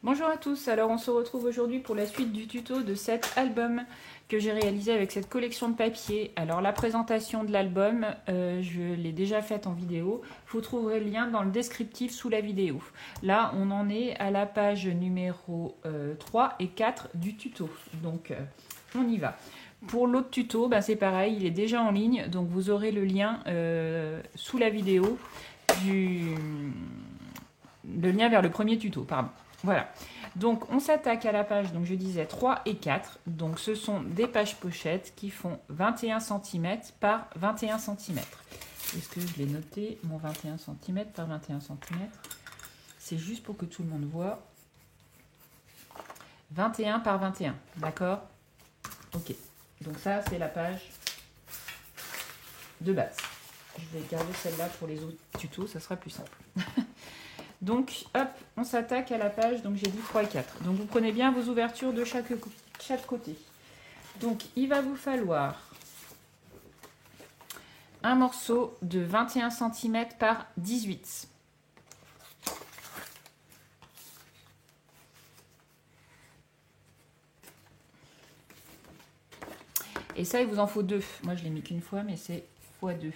Bonjour à tous, alors on se retrouve aujourd'hui pour la suite du tuto de cet album que j'ai réalisé avec cette collection de papier. Alors la présentation de l'album, je l'ai déjà faite en vidéo, vous trouverez le lien dans le descriptif sous la vidéo. Là on en est à la page numéro 3 et 4 du tuto, donc on y va. Pour l'autre tuto, c'est pareil, il est déjà en ligne, donc vous aurez le lien sous la vidéo, le lien vers le premier tuto, pardon. Voilà, donc on s'attaque à la page, donc je disais 3 et 4, donc ce sont des pages pochettes qui font 21 cm par 21 cm. Est-ce que je l'ai noté, mon 21 cm par 21 cm? C'est juste pour que tout le monde voit. 21 par 21, d'accord? Ok, donc ça c'est la page de base. Je vais garder celle-là pour les autres tutos, ça sera plus simple. Donc, hop, on s'attaque à la page, donc j'ai dit 3 et 4. Donc, vous prenez bien vos ouvertures de chaque côté. Donc, il va vous falloir un morceau de 21 cm par 18. Et ça, il vous en faut 2. Moi, je l'ai mis qu'une fois, mais c'est x2.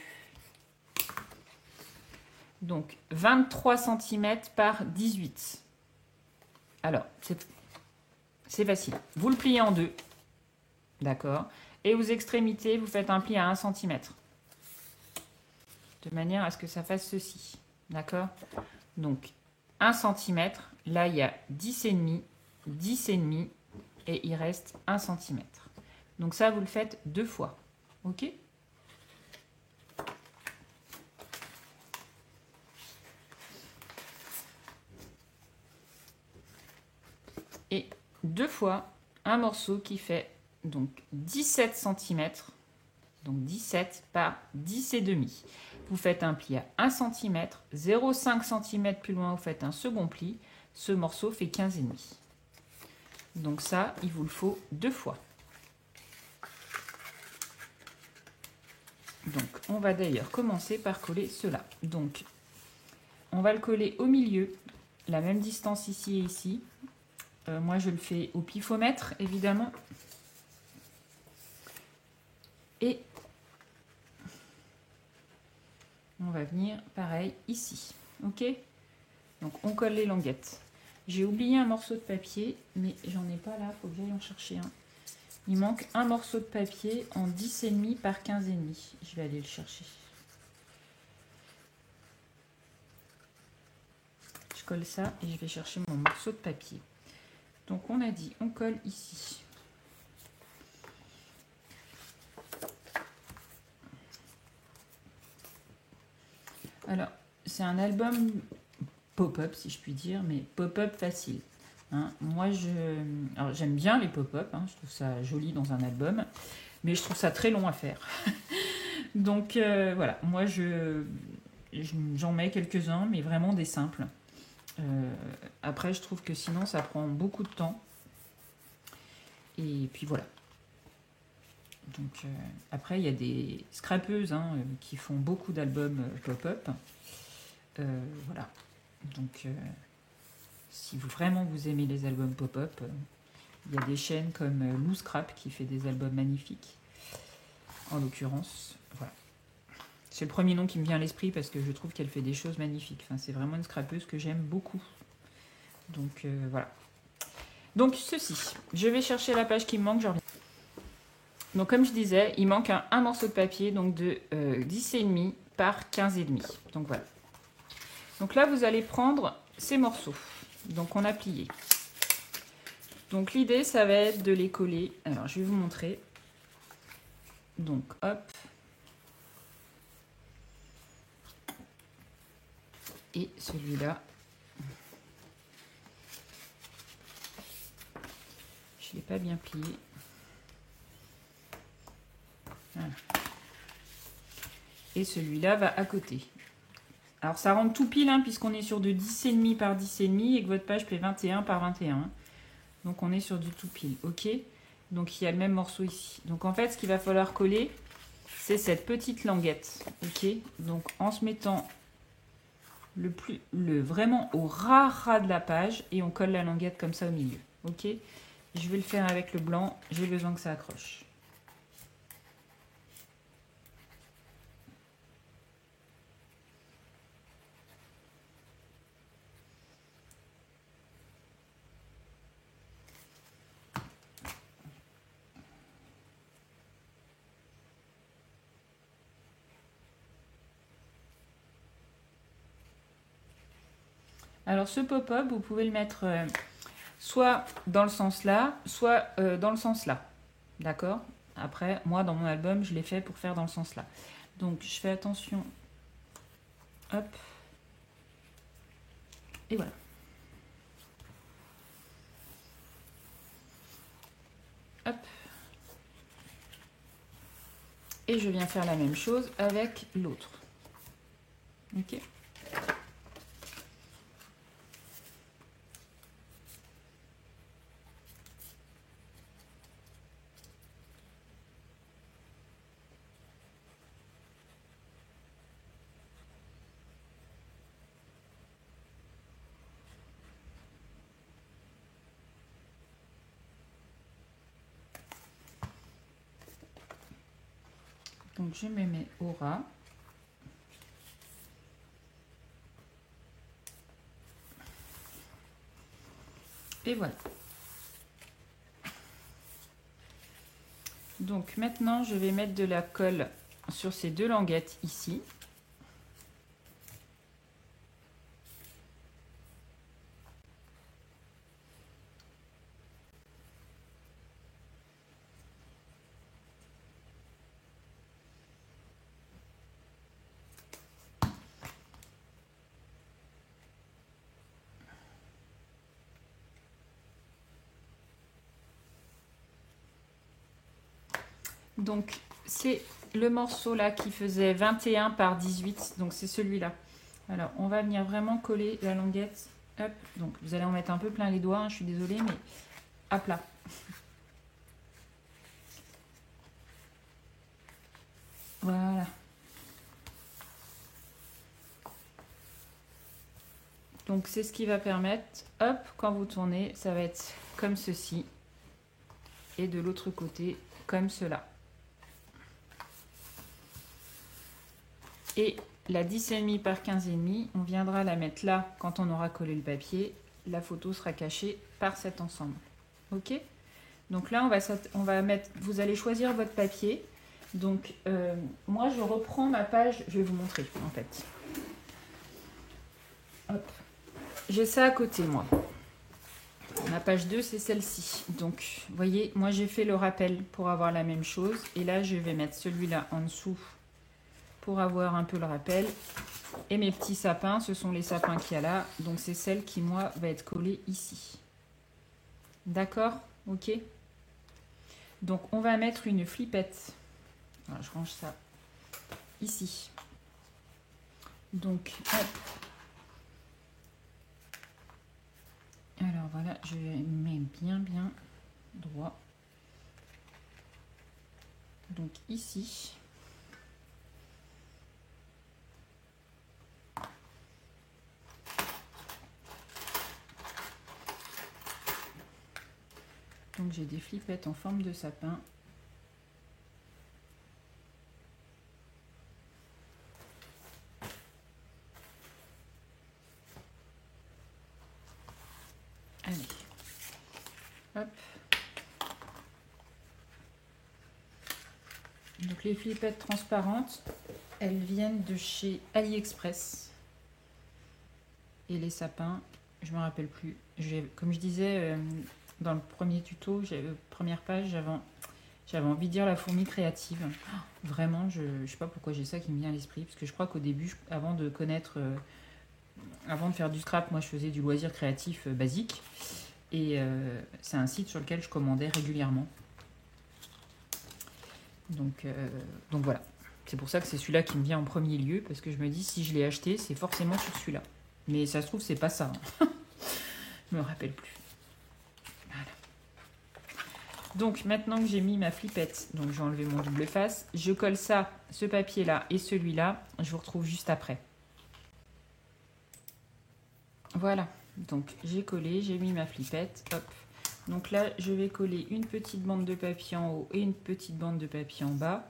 Donc, 23 cm par 18. Alors, c'est facile. Vous le pliez en deux. D'accord. Et aux extrémités, vous faites un pli à 1 cm. De manière à ce que ça fasse ceci. D'accord. Donc, 1 cm. Là, il y a 10,5, 10,5. Et il reste 1 cm. Donc ça, vous le faites 2 fois. OK ? Et 2 fois un morceau qui fait donc 17 cm, donc 17 par 10,5. Vous faites un pli à 1 cm, 0,5 cm plus loin, vous faites un second pli. Ce morceau fait 15,5. Donc ça, il vous le faut 2 fois. Donc on va d'ailleurs commencer par coller cela. Donc on va le coller au milieu, la même distance ici et ici. Moi, je le fais au pifomètre, évidemment. Et on va venir, pareil, ici. OK? Donc, on colle les languettes. J'ai oublié un morceau de papier, mais j'en ai pas là. Il faut que j'aille en chercher un. Il manque un morceau de papier en 10,5 par 15,5. Je vais aller le chercher. Je colle ça et je vais chercher mon morceau de papier. Donc, on a dit, on colle ici. Alors, c'est un album pop-up, si je puis dire, mais pop-up facile. Hein. Moi, j'aime bien les pop-up, hein, je trouve ça joli dans un album, mais je trouve ça très long à faire. Donc, voilà, moi, j'en mets quelques-uns, mais vraiment des simples. Après, je trouve que sinon, ça prend beaucoup de temps. Et puis, voilà. Donc, après, il y a des scrapeuses qui font beaucoup d'albums pop-up. Voilà. Donc, si vraiment vous aimez les albums pop-up, il y a des chaînes comme Lou Scrap qui fait des albums magnifiques. En l'occurrence, voilà. C'est le premier nom qui me vient à l'esprit parce que je trouve qu'elle fait des choses magnifiques. Enfin, c'est vraiment une scrapeuse que j'aime beaucoup. Donc, voilà. Donc, ceci. Je vais chercher la page qui me manque, je reviens. Donc, comme je disais, il manque un morceau de papier donc de 10,5 par 15,5. Donc, voilà. Donc là, vous allez prendre ces morceaux. Donc, on a plié. Donc, l'idée, ça va être de les coller. Alors, je vais vous montrer. Donc, hop. Et celui-là. Je ne l'ai pas bien plié. Voilà. Et celui-là va à côté. Alors, ça rentre tout pile, puisqu'on est sur de 10,5 par 10,5 et que votre page fait 21 par 21. Donc, on est sur du tout pile. OK? Donc, il y a le même morceau ici. Donc, en fait, ce qu'il va falloir coller, c'est cette petite languette. OK? Donc, en se mettant vraiment au ras de la page et on colle la languette comme ça au milieu. Ok, je vais le faire avec le blanc, j'ai besoin que ça accroche. Alors ce pop-up, vous pouvez le mettre soit dans le sens là, soit dans le sens là. D'accord? Après, moi, dans mon album, je l'ai fait pour faire dans le sens là. Donc, je fais attention. Hop. Et voilà. Hop. Et je viens faire la même chose avec l'autre. Ok? Donc, je me mets au ras. Et voilà. Donc, maintenant, je vais mettre de la colle sur ces deux languettes ici. Donc, c'est le morceau là qui faisait 21 par 18. Donc, c'est celui-là. Alors, on va venir vraiment coller la languette. Hop. Donc, vous allez en mettre un peu plein les doigts. Hein, je suis désolée, mais à plat. Voilà. Donc, c'est ce qui va permettre, hop, quand vous tournez, ça va être comme ceci. Et de l'autre côté, comme cela. Et la 10,5 par 15,5, on viendra la mettre là quand on aura collé le papier. La photo sera cachée par cet ensemble. Ok? Donc là, on va mettre, vous allez choisir votre papier. Donc, moi, je reprends ma page. Je vais vous montrer, en fait. Hop. J'ai ça à côté, moi. Ma page 2, c'est celle-ci. Donc, vous voyez, moi, j'ai fait le rappel pour avoir la même chose. Et là, je vais mettre celui-là en dessous pour avoir un peu le rappel. Et mes petits sapins, ce sont les sapins qu'il y a là. Donc, c'est celle qui, moi, va être collée ici. D'accord? Ok? Donc, on va mettre une flippette. Alors, je range ça ici. Donc, hop. Alors, voilà, je mets bien droit. Donc, ici. Donc, j'ai des flippettes en forme de sapin. Allez. Hop. Donc, les flippettes transparentes, elles viennent de chez AliExpress. Et les sapins, je ne me rappelle plus. Comme je disais dans le premier tuto, première page, j'avais envie de dire la fourmi créative. Oh, vraiment, je ne sais pas pourquoi j'ai ça qui me vient à l'esprit. Parce que je crois qu'au début, avant de faire du scrap, moi je faisais du loisir créatif basique. Et c'est un site sur lequel je commandais régulièrement. Donc voilà. C'est pour ça que c'est celui-là qui me vient en premier lieu. Parce que je me dis, si je l'ai acheté, c'est forcément sur celui-là. Mais ça se trouve, c'est pas ça. Hein. Je me rappelle plus. Voilà. Donc, maintenant que j'ai mis ma flippette, donc j'ai enlevé mon double face, je colle ça, ce papier-là et celui-là. Je vous retrouve juste après. Voilà, donc j'ai collé, j'ai mis ma flippette, hop. Donc là, je vais coller une petite bande de papier en haut et une petite bande de papier en bas.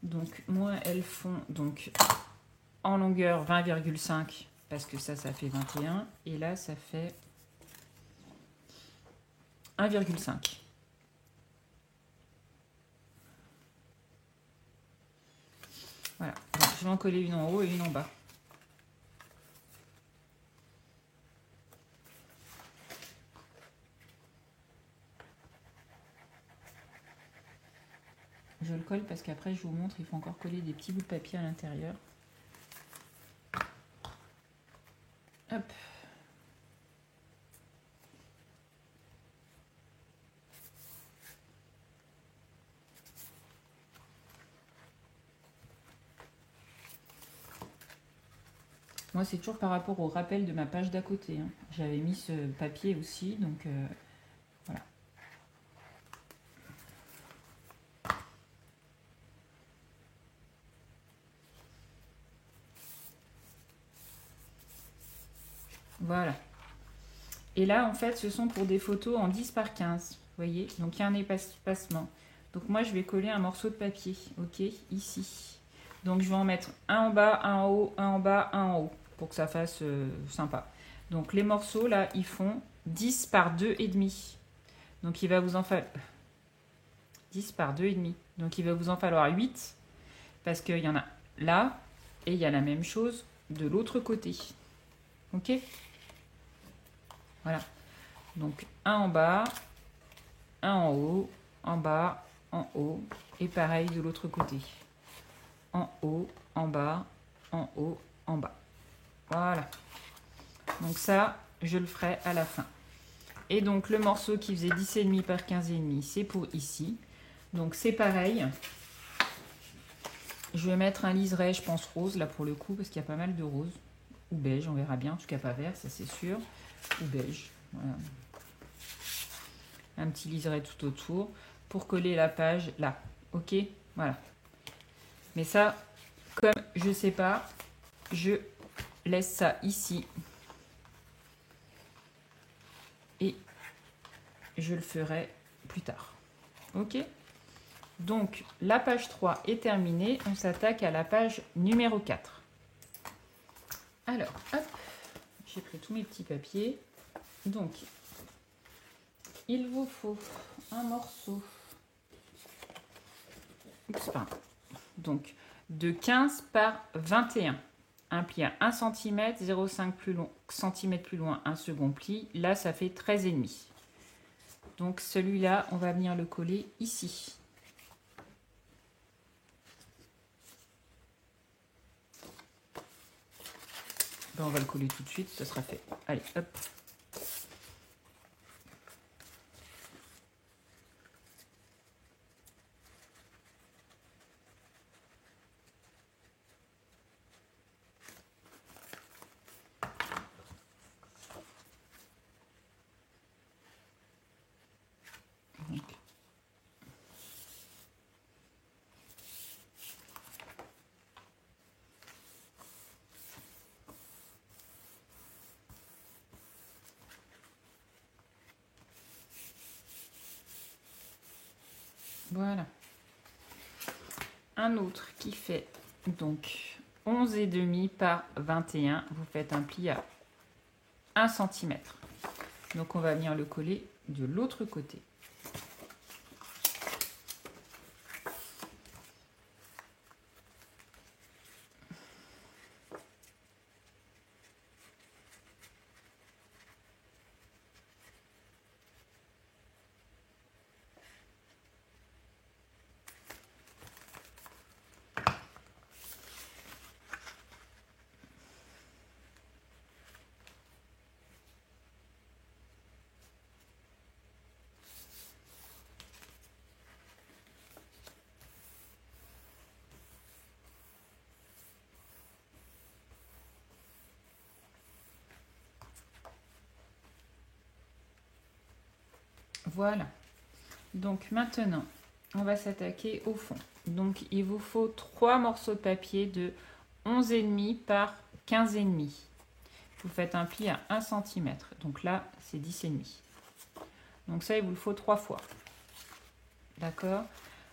Donc moi, elles font donc en longueur 20,5 parce que ça fait 21. Et là, ça fait 1,5. Voilà, donc, je vais en coller une en haut et une en bas. Je le colle parce qu'après, je vous montre, il faut encore coller des petits bouts de papier à l'intérieur. Hop. Moi, c'est toujours par rapport au rappel de ma page d'à côté. Hein. J'avais mis ce papier aussi, donc voilà. Voilà. Et là, en fait, ce sont pour des photos en 10 par 15. Vous voyez? Donc, il y a un espacement. Donc, moi, je vais coller un morceau de papier. OK? Ici. Donc, je vais en mettre un en bas, un en haut, un en bas, un en haut. Pour que ça fasse sympa. Donc, les morceaux, là, ils font 10 par 2,5. Donc, il va vous en falloir... 10 par 2,5. Donc, il va vous en falloir 8. Parce qu'il y en a là. Et il y a la même chose de l'autre côté. OK? Voilà. Donc, un en bas, un en haut, en bas, en haut. Et pareil de l'autre côté. En haut, en bas, en haut, en bas. Voilà. Donc ça, je le ferai à la fin. Et donc, le morceau qui faisait 10,5 par 15,5, c'est pour ici. Donc, c'est pareil. Je vais mettre un liseré, je pense, rose, là, pour le coup, parce qu'il y a pas mal de rose. Ou beige, on verra bien. En tout cas, pas vert, ça, c'est sûr. Ou beige. Voilà. Un petit liseré tout autour pour coller la page là. OK? Voilà. Mais ça, comme je sais pas, je laisse ça ici. Et je le ferai plus tard. OK? Donc, la page 3 est terminée. On s'attaque à la page numéro 4. Alors, hop, j'ai pris tous mes petits papiers. Donc, il vous faut un morceau. Oups, pardon. Donc, de 15 par 21. Un pli à 1 cm, 0,5 cm plus loin, un second pli. Là, ça fait 13,5. Donc, celui-là, on va venir le coller ici. Ben, on va le coller tout de suite, ça sera fait. Allez, hop. Voilà. Un autre qui fait donc 11,5 par 21. Vous faites un pli à 1 cm. Donc on va venir le coller de l'autre côté. Voilà. Donc maintenant, on va s'attaquer au fond. Donc il vous faut 3 morceaux de papier de 11,5 par 15,5. vous faites un pli à 1 cm. Donc là, c'est 10,5. Donc ça, il vous le faut 3 fois. D'accord?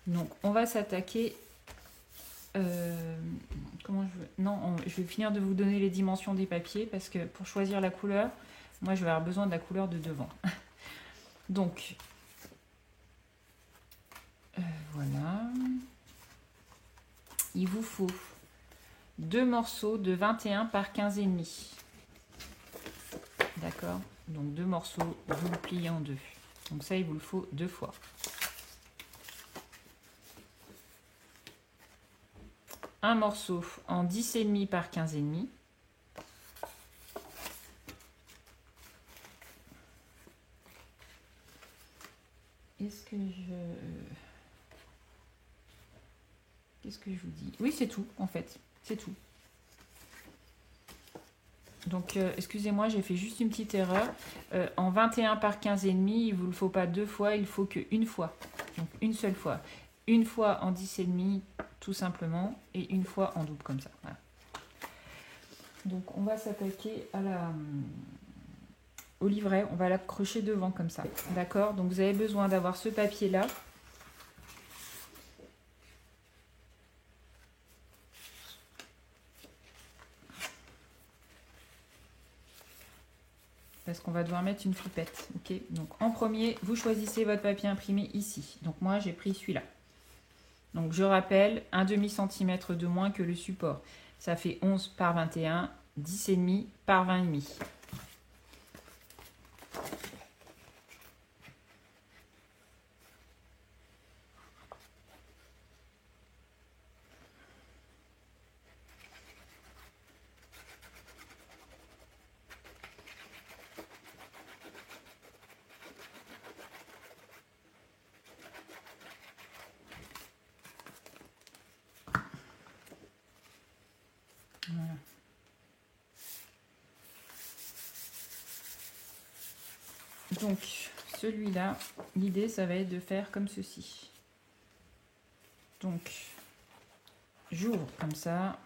Donc, on va s'attaquer... comment je veux... Non, je vais finir de vous donner les dimensions des papiers parce que pour choisir la couleur, moi, je vais avoir besoin de la couleur de devant. Donc, voilà. Il vous faut 2 morceaux de 21 par 15,5. D'accord? Donc, 2 morceaux, vous le pliez en deux. Donc ça, il vous le faut 2 fois. Un morceau en 10,5 par 15,5. Est-ce que Qu'est-ce que je vous dis? Oui, c'est tout, en fait. C'est tout. Donc, excusez-moi, j'ai fait juste une petite erreur. En 21 par 15,5, il ne vous le faut pas 2 fois, il faut qu'une fois. Donc, une seule fois. Une fois en 10,5, tout simplement, et une fois en double, comme ça. Voilà. Donc, on va s'attaquer au livret. On va l'accrocher devant, comme ça. D'accord? Donc, vous avez besoin d'avoir ce papier-là. Parce qu'on va devoir mettre une flippette. Ok, donc en premier, vous choisissez votre papier imprimé ici. Donc moi, j'ai pris celui-là. Donc je rappelle, un demi-centimètre de moins que le support. Ça fait 11 par 21, 10,5 par 20,5. Voilà. Donc, celui-là, l'idée, ça va être de faire comme ceci. Donc, j'ouvre comme ça.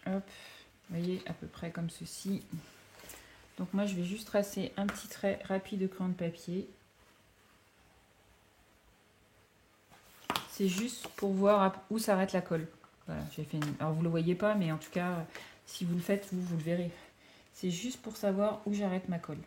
Hop, vous voyez, à peu près comme ceci. Donc moi, je vais juste tracer un petit trait rapide de crayon de papier. C'est juste pour voir où s'arrête la colle. Voilà, j'ai fait une... Alors, vous ne le voyez pas, mais en tout cas, si vous le faites, vous le verrez. C'est juste pour savoir où j'arrête ma colle.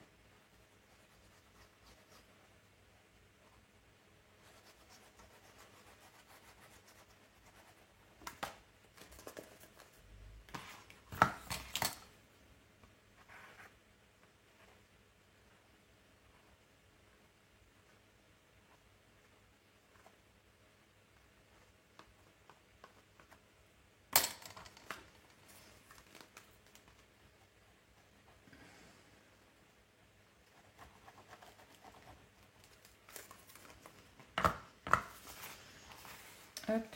Hop.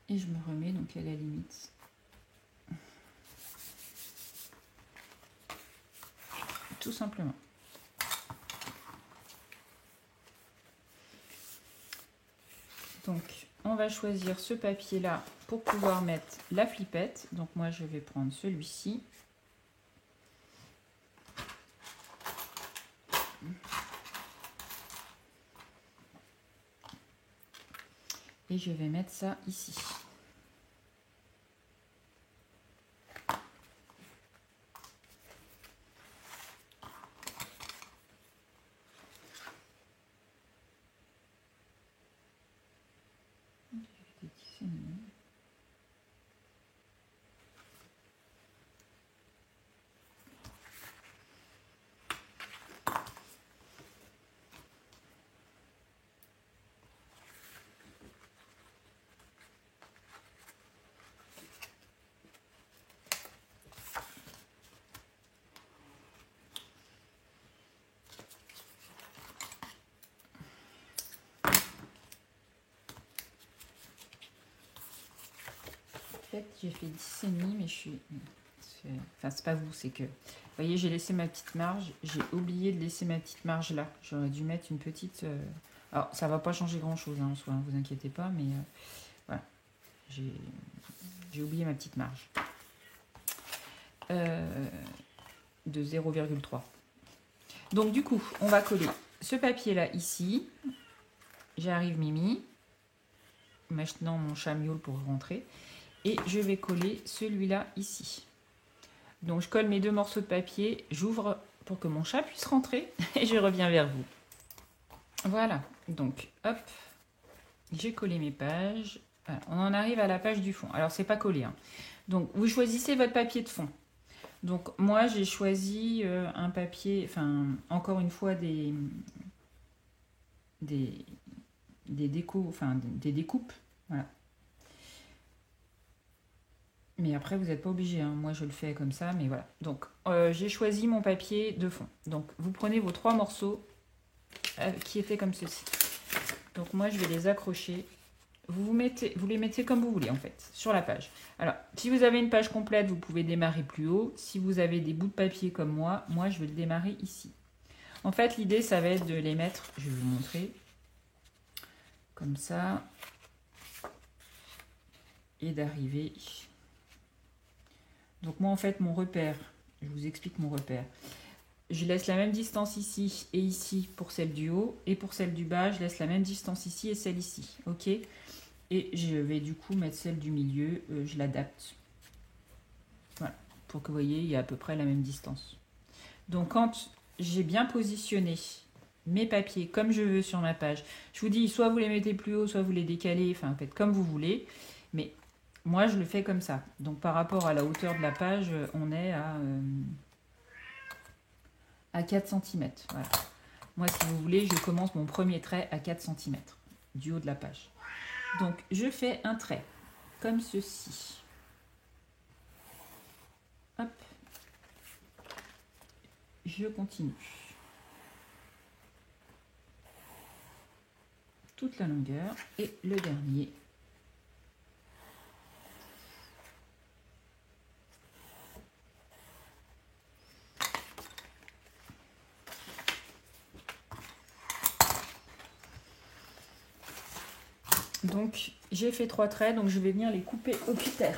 Et je me remets donc à la limite. Tout simplement. Donc, on va choisir ce papier-là pour pouvoir mettre la flippette. Donc, moi, je vais prendre celui-ci. Et je vais mettre ça ici. J'ai fait 10,5, mais je suis... Enfin, c'est pas vous, c'est que... Vous voyez, j'ai laissé ma petite marge. J'ai oublié de laisser ma petite marge là. J'aurais dû mettre une petite... Alors, ça va pas changer grand-chose hein, en soi, hein, vous inquiétez pas, mais voilà. J'ai j'ai oublié ma petite marge. De 0,3. Donc du coup, on va coller ce papier-là ici. J'arrive Mimi. Maintenant mon chat miaule pour rentrer. Et je vais coller celui-là ici. Donc je colle mes 2 morceaux de papier. J'ouvre pour que mon chat puisse rentrer. Et je reviens vers vous. Voilà. Donc hop. J'ai collé mes pages. Voilà. On en arrive à la page du fond. Alors c'est pas collé. Hein. Donc vous choisissez votre papier de fond. Donc moi j'ai choisi un papier, enfin encore une fois des décos, enfin des découpes, voilà. Mais après vous n'êtes pas obligé, hein. Moi je le fais comme ça, mais voilà. Donc j'ai choisi mon papier de fond. Donc vous prenez vos 3 morceaux qui étaient comme ceci. Donc moi je vais les accrocher. Vous les mettez comme vous voulez en fait, sur la page. Alors, si vous avez une page complète, vous pouvez démarrer plus haut. Si vous avez des bouts de papier comme moi je vais le démarrer ici. En fait, l'idée, ça va être de les mettre, je vais vous montrer, comme ça, et d'arriver. Donc moi, en fait, mon repère, je vous explique mon repère. Je laisse la même distance ici et ici pour celle du haut, et pour celle du bas, je laisse la même distance ici et celle ici, ok ? Et je vais du coup mettre celle du milieu, je l'adapte. Voilà, pour que vous voyez, il y a à peu près la même distance. Donc quand j'ai bien positionné mes papiers comme je veux sur ma page, je vous dis, soit vous les mettez plus haut, soit vous les décalez, enfin faites comme vous voulez. Mais moi, je le fais comme ça. Donc par rapport à la hauteur de la page, on est à 4 cm. Voilà. Moi, si vous voulez, je commence mon premier trait à 4 cm du haut de la page. Donc, je fais un trait, comme ceci. Hop. Je continue. Toute la longueur. Et le dernier. Donc, j'ai fait 3 traits, donc je vais venir les couper au cutter.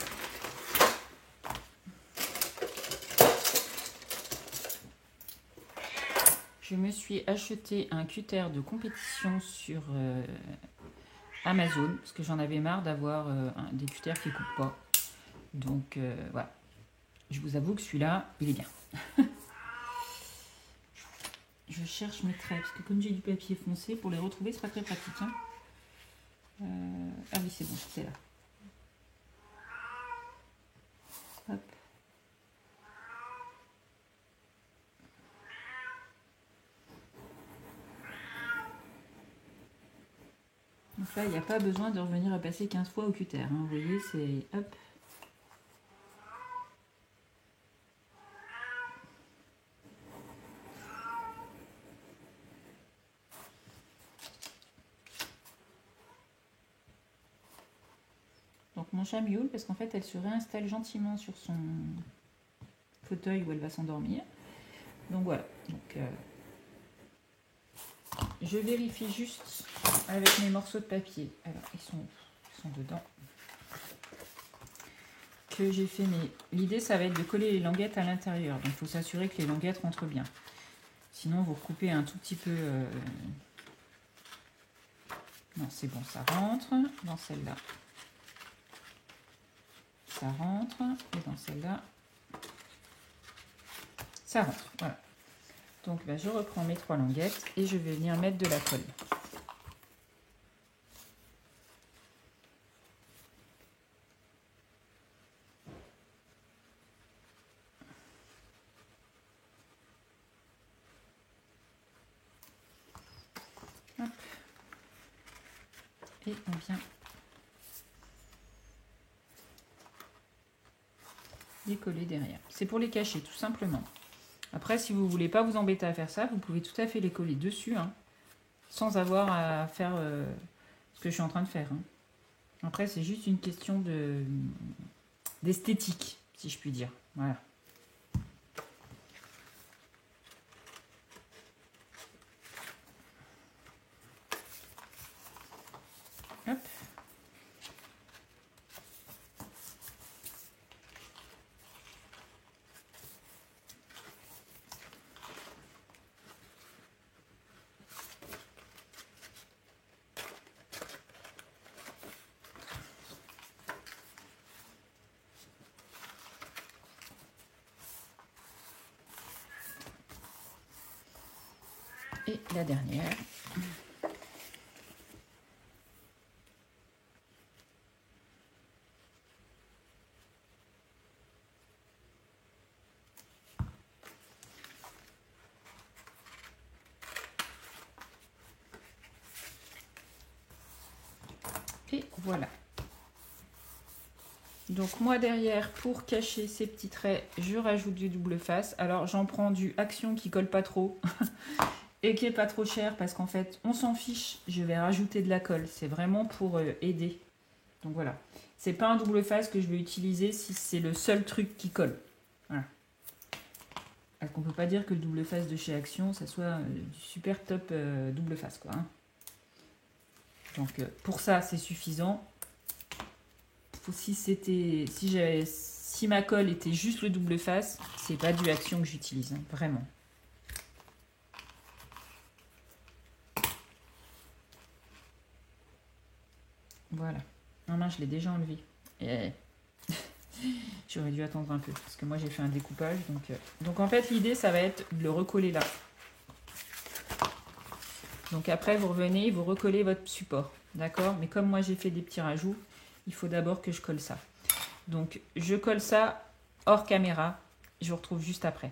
Je me suis acheté un cutter de compétition sur Amazon, parce que j'en avais marre d'avoir des cutters qui ne coupent pas. Donc, voilà. Je vous avoue que celui-là, il est bien. Je cherche mes traits, parce que comme j'ai du papier foncé, pour les retrouver, c'est pas très pratique. Hein. Ah oui, c'est bon, c'est là. Hop. Donc là, il n'y a pas besoin de revenir à passer 15 fois au cutter. Hein. Vous voyez, c'est... Hop. Donc mon chat miaule parce qu'en fait, elle se réinstalle gentiment sur son fauteuil où elle va s'endormir. Donc voilà. Donc, je vérifie juste avec mes morceaux de papier. Alors, ils sont dedans. Que j'ai fait mes... L'idée, ça va être de coller les languettes à l'intérieur. Donc, il faut s'assurer que les languettes rentrent bien. Sinon, vous coupez un tout petit peu... Non, c'est bon, ça rentre. Dans celle-là, ça rentre. Et dans celle-là, ça rentre. Voilà. Donc, là, je reprends mes 3 languettes et je vais venir mettre de la colle. Hop. Et on vient les coller derrière. C'est pour les cacher, tout simplement. Après, si vous ne voulez pas vous embêter à faire ça, vous pouvez tout à fait les coller dessus, hein, sans avoir à faire ce que je suis en train de faire. Hein. Après, c'est juste une question d'esthétique, si je puis dire. Voilà. Hop. Et la dernière. Et voilà. Donc moi derrière, pour cacher ces petits traits, je rajoute du double face. Alors j'en prends du Action qui colle pas trop et qui est pas trop cher parce qu'en fait on s'en fiche. Je vais rajouter de la colle. C'est vraiment pour aider. Donc voilà. C'est pas un double face que je vais utiliser si c'est le seul truc qui colle. Voilà. Parce qu'on peut pas dire que le double face de chez Action, ça soit du super top double face quoi. Hein. Donc pour ça c'est suffisant. Si ma colle était juste le double face, c'est pas du Action que j'utilise, hein, vraiment. Voilà. Non, je l'ai déjà enlevé. Et... J'aurais dû attendre un peu, parce que moi j'ai fait un découpage. Donc en fait, l'idée, ça va être de le recoller là. Donc après, vous revenez, vous recollez votre support. D'accord? Mais comme moi j'ai fait des petits rajouts, il faut d'abord que je colle ça. Donc je colle ça hors caméra. Je vous retrouve juste après.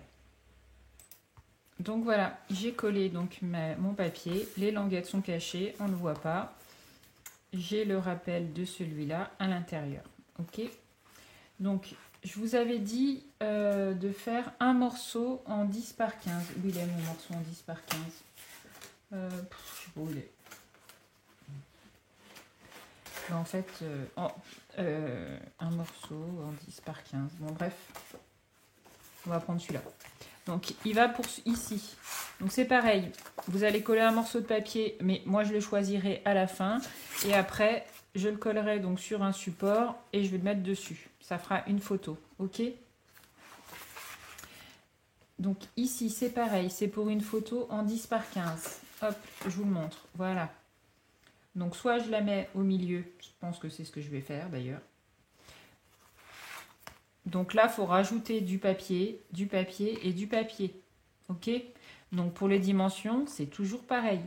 Donc voilà, j'ai collé donc mon papier. Les languettes sont cachées, on ne le voit pas. J'ai le rappel de celui-là à l'intérieur. Ok. Donc je vous avais dit de faire un morceau en 10 par 15. Où il est mon morceau en 10 par 15 je sais pas où il est. En fait, un morceau en 10 par 15. Bon, bref, on va prendre celui-là. Donc, il va pour ici. Donc, c'est pareil. Vous allez coller un morceau de papier, mais moi, je le choisirai à la fin. Et après, je le collerai donc sur un support et je vais le mettre dessus. Ça fera une photo. OK? Donc, ici, c'est pareil. C'est pour une photo en 10 par 15. Hop, je vous le montre. Voilà. Donc, soit je la mets au milieu. Je pense que c'est ce que je vais faire, d'ailleurs. Donc là, il faut rajouter du papier et du papier. OK? Donc pour les dimensions, c'est toujours pareil.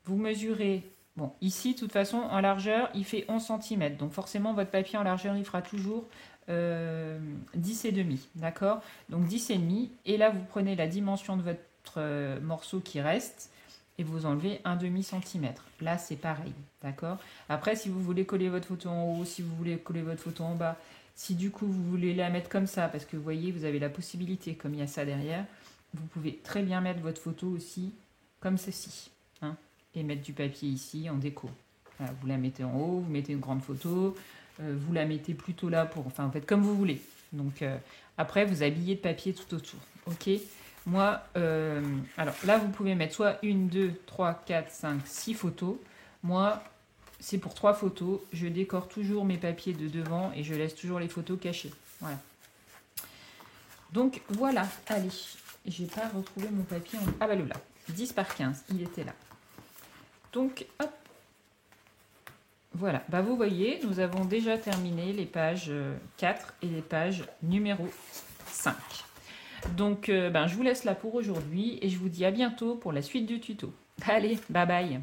Vous mesurez... Bon, ici, de toute façon, en largeur, il fait 11 cm. Donc forcément, votre papier en largeur, il fera toujours 10,5. D'accord? Donc 10,5. Et là, vous prenez la dimension de votre morceau qui reste et vous enlevez un demi-centimètre. Là, c'est pareil. D'accord? Après, si vous voulez coller votre photo en haut, si vous voulez coller votre photo en bas, si du coup, vous voulez la mettre comme ça, parce que vous voyez, vous avez la possibilité, comme il y a ça derrière, vous pouvez très bien mettre votre photo aussi comme ceci. Hein, et mettre du papier ici en déco. Voilà, vous la mettez en haut, vous mettez une grande photo, vous la mettez plutôt là pour... Enfin, en fait, comme vous voulez. Donc, après, vous habillez de papier tout autour. OK? Moi, alors là, vous pouvez mettre soit 1, 2, 3, 4, 5, 6 photos. Moi, c'est pour 3 photos. Je décore toujours mes papiers de devant et je laisse toujours les photos cachées. Voilà. Donc, voilà. Allez. J'ai pas retrouvé mon papier. Ah bah le là. 10 par 15. Il était là. Donc, hop. Voilà. Bah vous voyez, nous avons déjà terminé les pages 4 et les pages numéro 5. Donc, je vous laisse là pour aujourd'hui et je vous dis à bientôt pour la suite du tuto. Allez, bye bye.